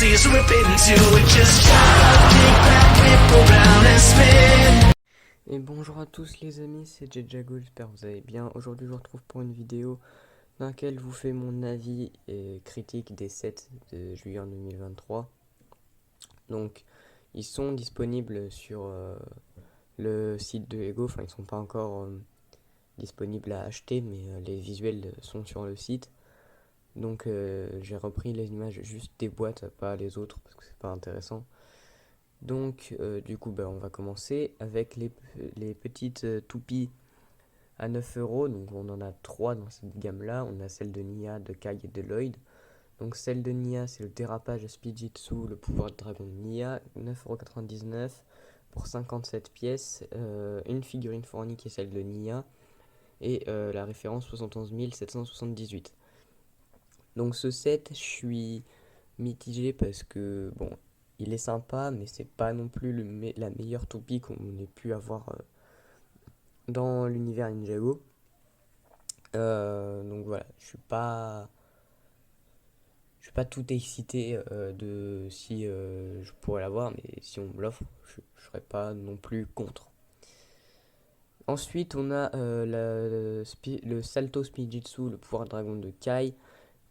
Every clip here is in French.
galaxies rip into it. Just shout, kick back, whip around and spin. Et bonjour à tous les amis, c'est JJago, j'espère que vous allez bien. Aujourd'hui je vous retrouve pour une vidéo dans laquelle je vous fais mon avis et critique des sets de juillet 2023. Donc ils sont disponibles sur le site de Lego, enfin ils sont pas encore disponibles à acheter, mais les visuels sont sur le site. Donc j'ai repris les images juste des boîtes, pas les autres parce que c'est pas intéressant. Donc du coup on va commencer avec les petites toupies à 9 €. Donc on en a 3 dans cette gamme là. On a celle de Nia, de Kai et de Lloyd. Donc celle de Nia, c'est le dérapage Spijitzu, le pouvoir de dragon de Nia, 9,99 € pour 57 pièces. Une figurine fournie qui est celle de Nia et la référence 71 778. Donc ce set, je suis mitigé parce que bon, il est sympa, mais c'est pas non plus la meilleure toupie qu'on ait pu avoir dans l'univers Ninjago. Donc voilà, je suis pas tout excité de si je pourrais l'avoir, mais si on me l'offre, je serais pas non plus contre. Ensuite, on a le Salto Spijitzu, le pouvoir dragon de Kai.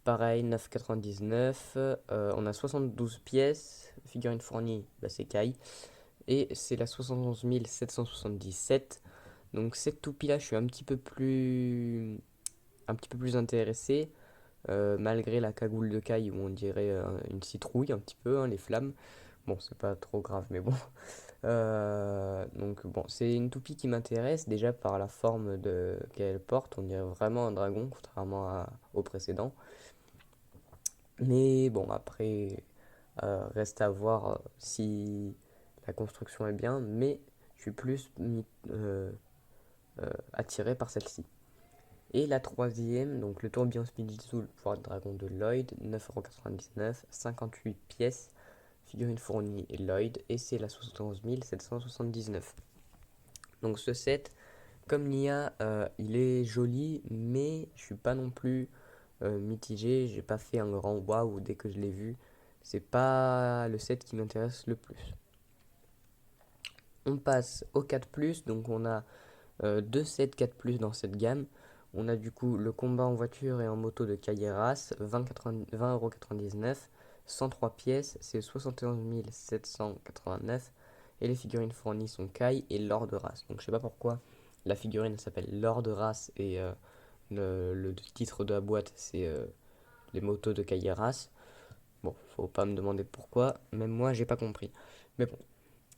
Pareil, 9,99. On a 72 pièces. Figurine fournie, bah, c'est Kai. Et c'est la 71 777. Donc cette toupie là, je suis un petit peu plus intéressé. Malgré la cagoule de Kai où on dirait une citrouille un petit peu, hein, les flammes. Bon, c'est pas trop grave, mais bon. Donc bon, c'est une toupie qui m'intéresse déjà par la forme qu'elle porte. On dirait vraiment un dragon, contrairement au précédent. Mais bon, après, reste à voir si la construction est bien, mais je suis plus attiré par celle-ci. Et la troisième, donc le tourbillon Spijitzu, le pouvoir de dragon de Lloyd, 9,99 €, 58 pièces, figurine fournie et Lloyd, et c'est la 71 779. Donc ce set, comme l'IA, il est joli, mais je suis pas non plus mitigé, j'ai pas fait un grand waouh dès que je l'ai vu. C'est pas le set qui m'intéresse le plus. On passe au 4+, donc on a deux sets 4+ dans cette gamme. On a du coup le combat en voiture et en moto de Kaieras, 20,99 €, 103 pièces, c'est 71 789. Et les figurines fournies sont Kai et Lord de Race. Donc je sais pas pourquoi la figurine s'appelle Lord de Race et le titre de la boîte c'est les motos de Kaieras. Bon, faut pas me demander pourquoi, même moi j'ai pas compris. Mais bon,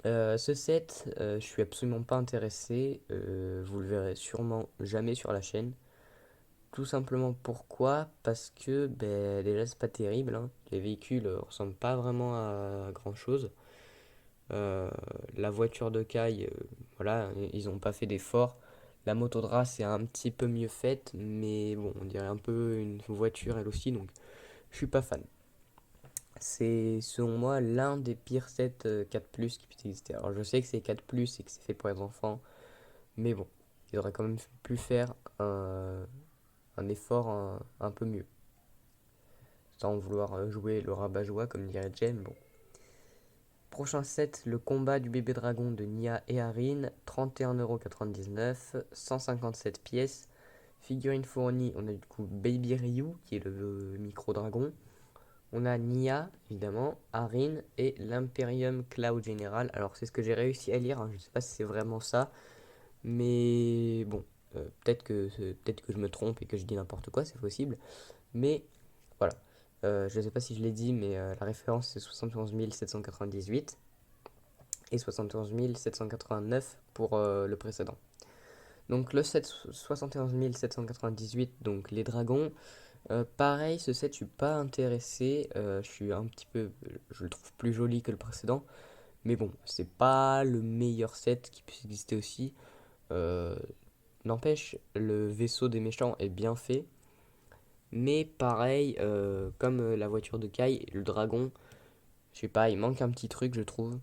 ce set, je suis absolument pas intéressé. Vous le verrez sûrement jamais sur la chaîne. Tout simplement pourquoi? Parce que ben, déjà c'est pas terrible, hein. Les véhicules ressemblent pas vraiment à grand chose. La voiture de Kai, voilà, ils ont pas fait d'effort. La moto de race est un petit peu mieux faite, mais bon, on dirait un peu une voiture elle aussi, donc je suis pas fan. C'est selon moi l'un des pires sets 4+ qui puisse exister. Alors je sais que c'est 4+ et que c'est fait pour les enfants, mais bon, il aurait quand même pu faire un effort un peu mieux. Sans vouloir jouer le rabat-joie comme dirait Jen, bon. Prochain set, le combat du bébé dragon de Nia et Arin, 31,99 €, 157 pièces. Figurine fournie, on a du coup Baby Ryu qui est le micro-dragon. On a Nia, évidemment, Arin et l'Imperium Cloud General. Alors, c'est ce que j'ai réussi à lire, hein. Je ne sais pas si c'est vraiment ça, mais bon, peut-être que je me trompe et que je dis n'importe quoi, c'est possible. Mais voilà, je ne sais pas si je l'ai dit, mais la référence c'est 71 798 et 71 789 pour le précédent. Donc le set 71 798, donc les dragons. Pareil, ce set, je suis pas intéressé. Je suis un petit peu, je le trouve plus joli que le précédent. Mais bon, c'est pas le meilleur set qui puisse exister aussi. Euh, N'empêche, le vaisseau des méchants est bien fait. Mais pareil, comme la voiture de Kai, le dragon, je sais pas, il manque un petit truc, je trouve.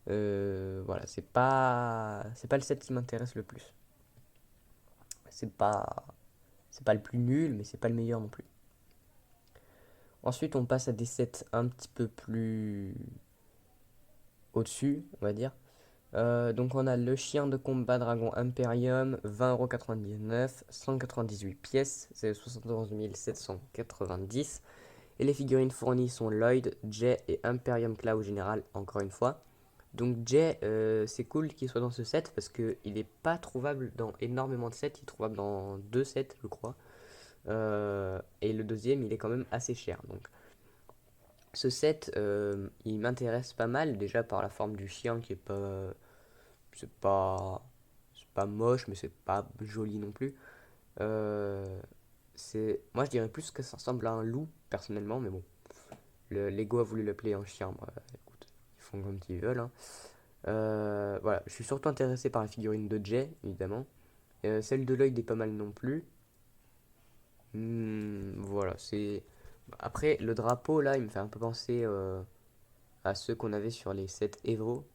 Voilà, c'est pas le set qui m'intéresse le plus. C'est pas, c'est pas le plus nul, mais c'est pas le meilleur non plus. Ensuite, on passe à des sets un petit peu plus au-dessus, on va dire. Donc on a le chien de combat Dragon Imperium, 20,99€, 198 pièces, c'est 71 790. Et les figurines fournies sont Lloyd, Jay et Imperium Cloud Général, encore une fois. Donc Jay, c'est cool qu'il soit dans ce set parce qu'il n'est pas trouvable dans énormément de sets, il est trouvable dans 2 sets, je crois. Et le deuxième, il est quand même assez cher. Donc ce set, il m'intéresse pas mal, déjà par la forme du chien qui est pas c'est pas c'est pas moche mais c'est pas joli non plus. Moi je dirais plus que ça ressemble à un loup personnellement, mais bon, le Lego a voulu l'appeler un chien. Moi, écoute, ils font comme ils veulent, hein. Voilà, je suis surtout intéressé par la figurine de Jay, évidemment. Celle de Lloyd est pas mal non plus. Voilà, c'est après le drapeau là, il me fait un peu penser à ceux qu'on avait sur les sets Evo.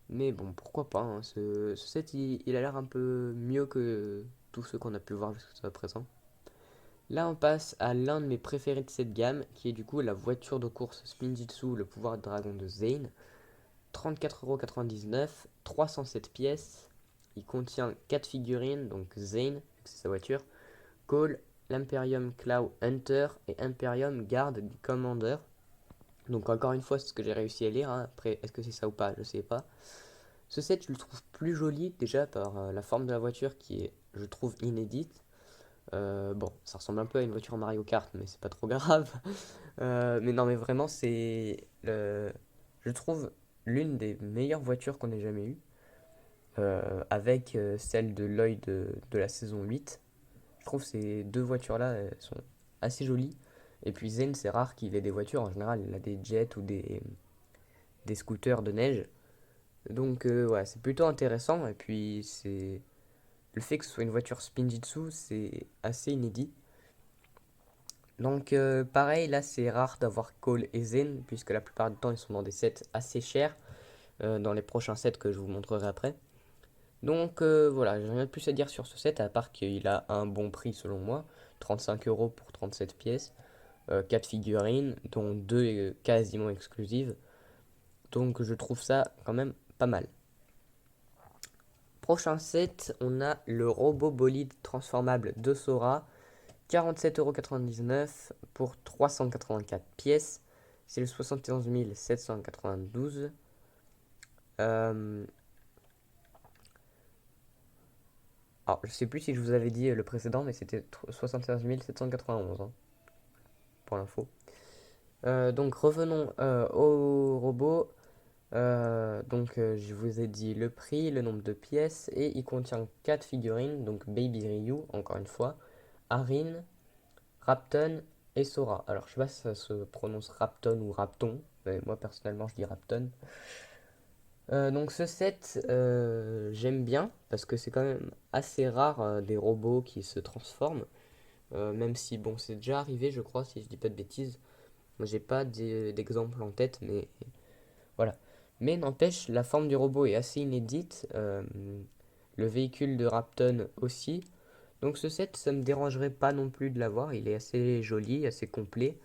Mais bon, pourquoi pas, hein. Ce set, il a l'air un peu mieux que tous ceux qu'on a pu voir jusqu'à présent. Là, on passe à l'un de mes préférés de cette gamme, qui est du coup la voiture de course Spinjitzu, le pouvoir de dragon de Zane. 34,99€, 307 pièces. Il contient 4 figurines, donc Zane, c'est sa voiture, Cole, l'Imperium Claw Hunter et Imperium Guard Commander. Donc encore une fois, c'est ce que j'ai réussi à lire, hein. Après, est-ce que c'est ça ou pas, je sais pas. Ce set, je le trouve plus joli déjà par la forme de la voiture qui est, je trouve, inédite. Bon, ça ressemble un peu à une voiture Mario Kart, mais c'est pas trop grave. Mais non, mais vraiment, je trouve, l'une des meilleures voitures qu'on ait jamais eues, avec celle de Lloyd de la saison 8. Je trouve ces deux voitures-là sont assez jolies. Et puis Zen, c'est rare qu'il ait des voitures. En général, il a des jets ou des scooters de neige. Donc ouais, c'est plutôt intéressant. Et puis le fait que ce soit une voiture Spinjitzu, c'est assez inédit. Donc pareil, là c'est rare d'avoir Cole et Zen, puisque la plupart du temps ils sont dans des sets assez chers, dans les prochains sets que je vous montrerai après. Donc voilà, j'ai rien de plus à dire sur ce set, à part qu'il a un bon prix selon moi, 35€ pour 37 pièces, 4 figurines, dont 2 quasiment exclusives. Donc je trouve ça quand même pas mal. Prochain set, on a le robot bolide transformable de Sora, 47,99€ pour 384 pièces. C'est le 71 792. Alors, je sais plus si je vous avais dit le précédent, mais c'était 71 791, hein, pour l'info. Donc revenons au robot. Je vous ai dit le prix, le nombre de pièces, et il contient 4 figurines, donc Baby Ryu, encore une fois, Arin, Rapton et Sora. Alors je sais pas si ça se prononce Rapton ou Rapton, mais moi personnellement je dis Rapton. Donc ce set, j'aime bien, parce que c'est quand même assez rare des robots qui se transforment. Même si, bon, c'est déjà arrivé, je crois, si je dis pas de bêtises. Moi, j'ai pas d'exemple en tête, mais voilà. Mais n'empêche, la forme du robot est assez inédite. Le véhicule de Rapton aussi. Donc ce set, ça me dérangerait pas non plus de l'avoir. Il est assez joli, assez complet.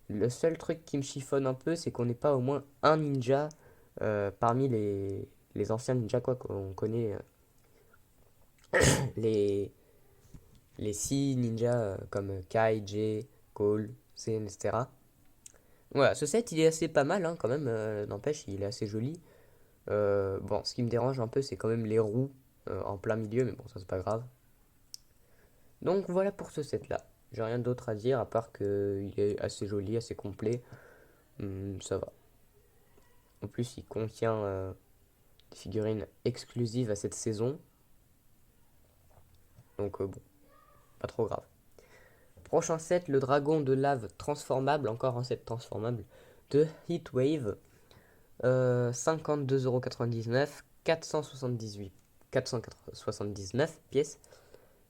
Le seul truc qui me chiffonne un peu, c'est qu'on n'ait pas au moins un ninja parmi les anciens ninjas quoi qu'on connaît. Les, les 6 ninjas comme Kai, Jay, Cole, Zen, etc. Voilà, ce set il est assez pas mal, hein, quand même, n'empêche, il est assez joli. Bon, ce qui me dérange un peu, c'est quand même les roues en plein milieu, mais bon, ça c'est pas grave. Donc voilà pour ce set là. J'ai rien d'autre à dire à part qu'il est assez joli, assez complet. Ça va. En plus, il contient des figurines exclusives à cette saison. Donc bon, pas trop grave. Prochain set, le dragon de lave transformable, encore un set transformable de Heatwave. 52,99€, 479 pièces.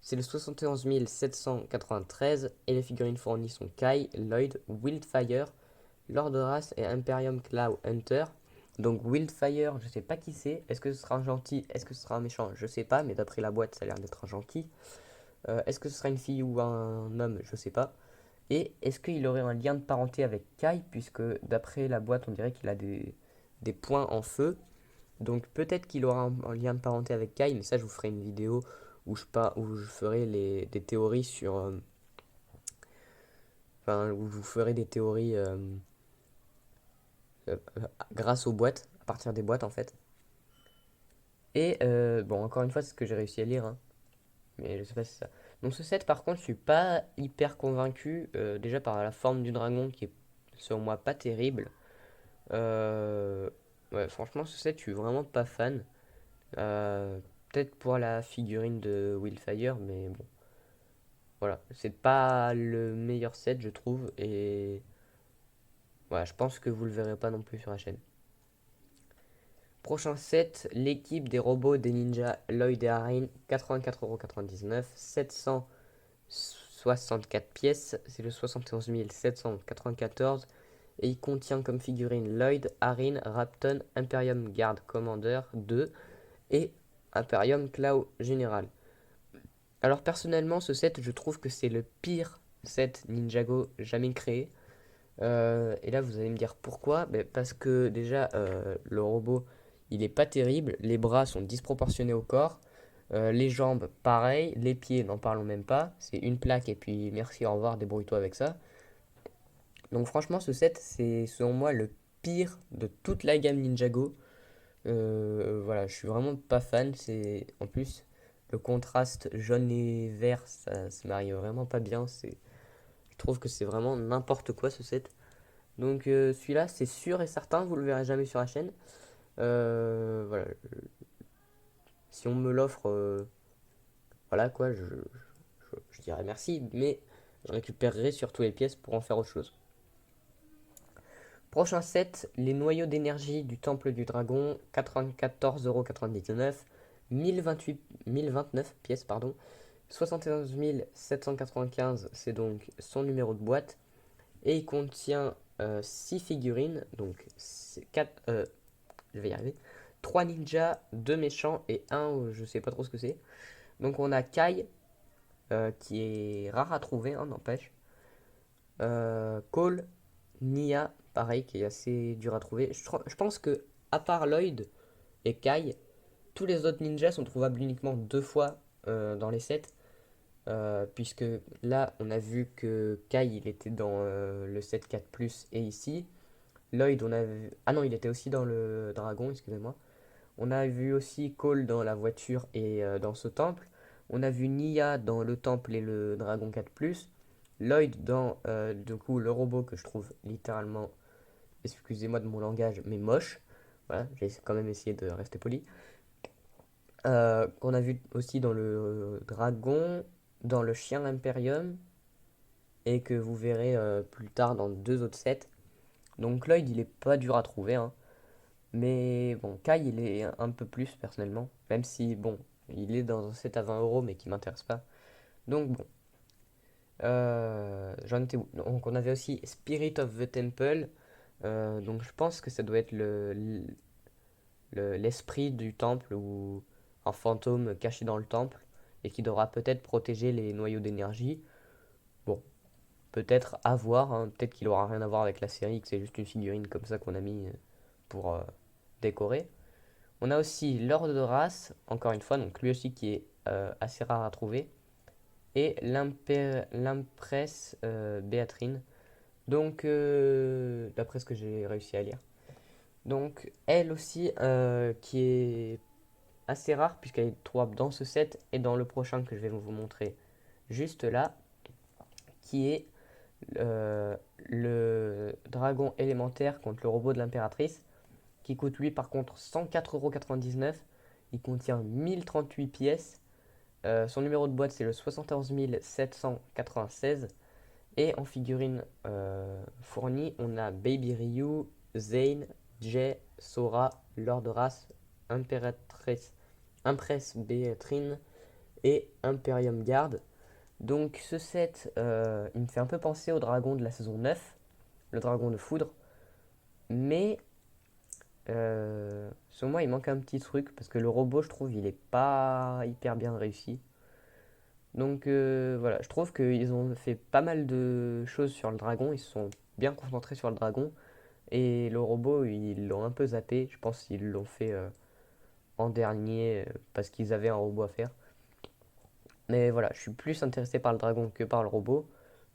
C'est le 71 793 et les figurines fournies sont Kai, Lloyd, Wildfire, Lord Horace et Imperium Claw Hunter. Donc Wildfire, je sais pas qui c'est. Est-ce que ce sera un gentil? Est-ce que ce sera un méchant? Je sais pas, mais d'après la boîte, ça a l'air d'être un gentil. Est-ce que ce sera une fille ou un homme? Je sais pas. Et est-ce qu'il aurait un lien de parenté avec Kai, puisque d'après la boîte, on dirait qu'il a des points en feu. Donc peut-être qu'il aura un lien de parenté avec Kai, mais ça je vous ferai une vidéo où je ferai des théories sur... Enfin, où je vous ferai des théories grâce aux boîtes, à partir des boîtes en fait. Et bon, encore une fois, c'est ce que j'ai réussi à lire, hein, mais je sais pas si c'est ça. Donc ce set par contre, je suis pas hyper convaincu, déjà par la forme du dragon qui est selon moi pas terrible. Euh, ouais, franchement, ce set, je suis vraiment pas fan. Euh, Peut-être pour la figurine de Willfire, mais bon, voilà. C'est pas le meilleur set, je trouve, et voilà, je pense que vous le verrez pas non plus sur la chaîne. Prochain set, l'équipe des robots des ninjas Lloyd et Arin, 84,99€, 764 pièces, c'est le 71 794, et il contient comme figurine Lloyd, Arin, Rapton, Imperium Guard Commander 2 et Imperium Cloud Général. Alors personnellement, ce set, je trouve que c'est le pire set Ninjago jamais créé. Et là, vous allez me dire pourquoi? Ben, parce que déjà, le robot, il est pas terrible. Les bras sont disproportionnés au corps. Les jambes, pareil. Les pieds, n'en parlons même pas. C'est une plaque et puis merci, au revoir, débrouille-toi avec ça. Donc franchement, ce set, c'est selon moi le pire de toute la gamme Ninjago. Voilà, je suis vraiment pas fan. C'est en plus le contraste jaune et vert, ça se marie vraiment pas bien. Je trouve que c'est vraiment n'importe quoi ce set. Donc celui-là, c'est sûr et certain, vous le verrez jamais sur la chaîne. Voilà, si on me l'offre, voilà quoi, je dirais merci, mais je récupérerai surtout les pièces pour en faire autre chose. Prochain set, les noyaux d'énergie du Temple du Dragon, 94,99€, 1029 pièces, pardon. 71 795, c'est donc son numéro de boîte. Et il contient 6 figurines, donc 4, je vais y arriver. 3 ninjas, 2 méchants et un, je sais pas trop ce que c'est. Donc on a Kai, qui est rare à trouver, hein, n'empêche. Cole, Nia, pareil, qui est assez dur à trouver. Je pense que, à part Lloyd et Kai, tous les autres ninjas sont trouvables uniquement 2 fois dans les sets. Puisque là, on a vu que Kai, il était dans le set 4+, et ici. Lloyd, on a vu... Ah non, il était aussi dans le dragon, excusez-moi. On a vu aussi Cole dans la voiture et dans ce temple. On a vu Nia dans le temple et le dragon 4+. Lloyd dans, du coup, le robot que je trouve littéralement, excusez-moi de mon langage, mais moche. Voilà, j'ai quand même essayé de rester poli. Qu'on a vu aussi dans le dragon, dans le chien Imperium, et que vous verrez plus tard dans 2 autres sets. Donc Lloyd, il est pas dur à trouver, hein. Mais bon, Kai, il est un peu plus personnellement. Même si, bon, il est dans un set à 20€, mais qui m'intéresse pas. Donc bon. J'en étais où? Donc on avait aussi Spirit of the Temple. Donc je pense que ça doit être l'esprit du temple ou un fantôme caché dans le temple et qui devra peut-être protéger les noyaux d'énergie. Bon, peut-être à voir, hein. Peut-être qu'il aura rien à voir avec la série, que c'est juste une figurine comme ça qu'on a mis pour décorer. On a aussi Lord de Race, encore une fois, donc lui aussi qui est assez rare à trouver. Et l'Impress Béatrine, donc d'après ce que j'ai réussi à lire. Donc elle aussi qui est assez rare puisqu'elle est trouvable dans ce set et dans le prochain que je vais vous montrer juste là, qui est le dragon élémentaire contre le robot de l'impératrice, qui coûte lui par contre 104,99€. Il contient 1038 pièces. Son numéro de boîte c'est le 71 796. Et en figurine fournie, on a Baby Ryu, Zane, Jay, Sora, Lord Race, Impératrice, Impress Béatrine et Imperium Guard. Donc ce set, il me fait un peu penser au dragon de la saison 9, le dragon de foudre. Mais selon moi, il manque un petit truc parce que le robot, je trouve, il est pas hyper bien réussi. Donc voilà, je trouve qu'ils ont fait pas mal de choses sur le dragon, ils se sont bien concentrés sur le dragon, et le robot, ils l'ont un peu zappé, je pense qu'ils l'ont fait en dernier, parce qu'ils avaient un robot à faire. Mais voilà, je suis plus intéressé par le dragon que par le robot,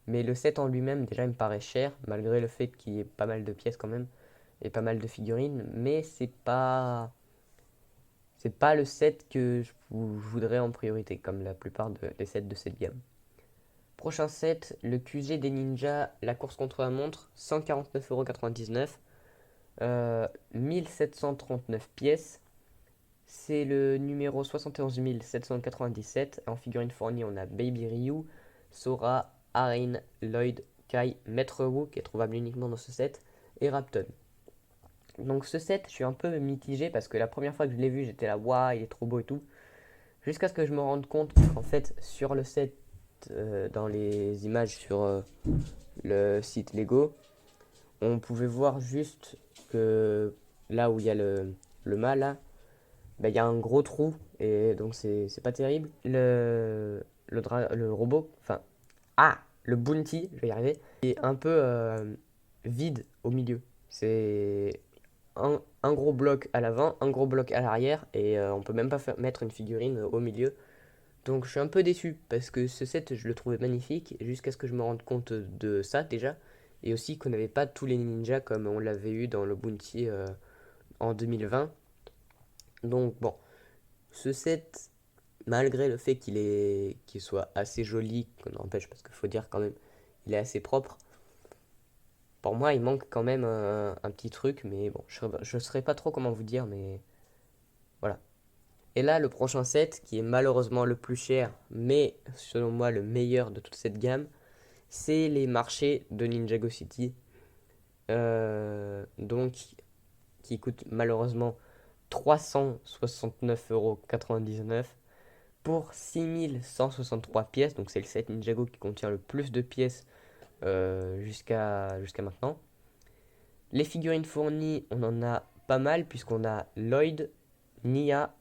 mais le set en lui-même, déjà, il me paraît cher, malgré le fait qu'il y ait pas mal de pièces quand même, et pas mal de figurines, mais c'est pas le set que je voudrais en priorité, comme la plupart des sets de cette gamme. Prochain set, le QG des ninjas, la course contre la montre, 149,99€, 1739 pièces. C'est le numéro 71 797. En figurine fournie, on a Baby Ryu, Sora, Arin, Lloyd, Kai, Maître Wu, qui est trouvable uniquement dans ce set, et Rapton. Donc ce set, je suis un peu mitigé parce que la première fois que je l'ai vu, j'étais là, waouh, il est trop beau et tout. Jusqu'à ce que je me rende compte qu'en fait, sur le set, dans les images sur le site Lego, on pouvait voir juste que là où il y a le mât, là, bah, il y a un gros trou et donc c'est pas terrible. Le robot, enfin, le Bounty, je vais y arriver, est un peu vide au milieu. C'est un gros bloc à l'avant, un gros bloc à l'arrière et on peut même pas mettre une figurine au milieu. Donc je suis un peu déçu parce que ce set je le trouvais magnifique jusqu'à ce que je me rende compte de ça déjà et aussi qu'on n'avait pas tous les ninjas comme on l'avait eu dans le Bounty en 2020. Donc bon, ce set, malgré le fait qu'il soit assez joli, qu'on n'empêche parce qu'il faut dire quand même, il est assez propre. Pour moi, il manque quand même un petit truc, mais bon, je ne saurais pas trop comment vous dire, mais voilà. Et là, le prochain set, qui est malheureusement le plus cher, mais selon moi le meilleur de toute cette gamme, c'est les marchés de Ninjago City. Donc, qui coûtent malheureusement 369,99€ pour 6163 pièces. Donc, c'est le set Ninjago qui contient le plus de pièces jusqu'à maintenant. Les figurines fournies, on en a pas mal, puisqu'on a Lloyd, Nia,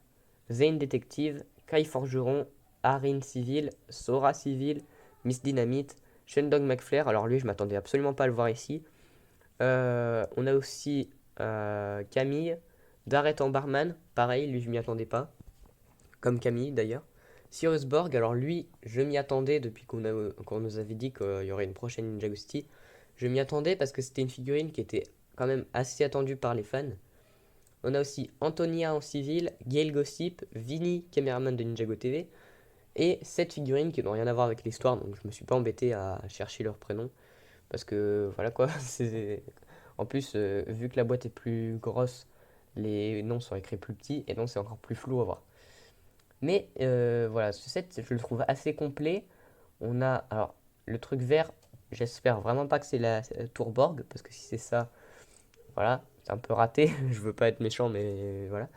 Zane Detective, Kai Forgeron, Arin Civil, Sora Civil, Miss Dynamite, Shendog McFlair. Alors lui, je m'attendais absolument pas à le voir ici. On a aussi Camille, Darret en barman. Pareil, lui, je m'y attendais pas. Comme Camille d'ailleurs. Cyrus Borg, alors lui, je m'y attendais depuis qu'on nous avait dit qu'il y aurait une prochaine Ninjago City. Je m'y attendais parce que c'était une figurine qui était quand même assez attendue par les fans. On a aussi Antonia en civil, Gail Gossip, Vinny, caméraman de Ninjago TV, et 7 figurines qui n'ont rien à voir avec l'histoire, donc je me suis pas embêté à chercher leur prénom, parce que voilà quoi, en plus, vu que la boîte est plus grosse, les noms sont écrits plus petits, et donc c'est encore plus flou à voir. Mais voilà, ce set, je le trouve assez complet. On a, alors, le truc vert, j'espère vraiment pas que c'est la Tour Borg, parce que si c'est ça, voilà, c'est un peu raté, je veux pas être méchant, mais voilà.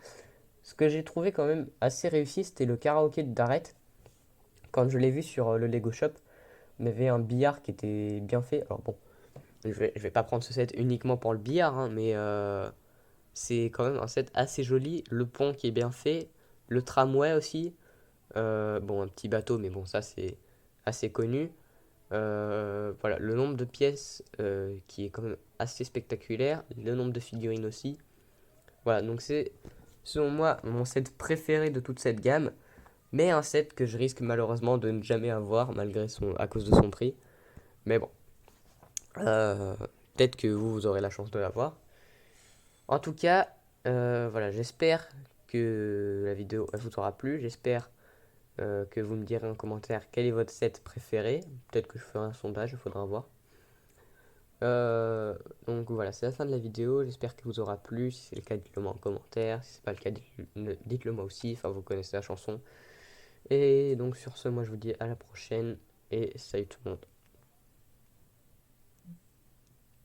Ce que j'ai trouvé quand même assez réussi, c'était le karaoké de Darret. Quand je l'ai vu sur le Lego Shop, il y avait un billard qui était bien fait. Alors bon, je vais pas prendre ce set uniquement pour le billard, hein, mais c'est quand même un set assez joli. Le pont qui est bien fait, le tramway aussi. Bon, un petit bateau, mais bon, ça c'est assez connu. Voilà, le nombre de pièces qui est quand même assez spectaculaire. Le nombre de figurines aussi. Voilà, donc c'est selon moi mon set préféré de toute cette gamme. Mais un set que je risque malheureusement de ne jamais avoir à cause de son prix. Mais bon, euh, peut-être que vous aurez la chance de l'avoir. En tout cas, voilà, j'espère que la vidéo vous aura plu. J'espère que vous me direz en commentaire quel est votre set préféré. Peut-être que je ferai un sondage, il faudra voir. Donc voilà, c'est la fin de la vidéo. J'espère que vous aura plu. Si c'est le cas, dites-le moi en commentaire. Si c'est pas le cas, dites-le moi aussi. Enfin, vous connaissez la chanson. Et donc sur ce, moi je vous dis à la prochaine et salut tout le monde.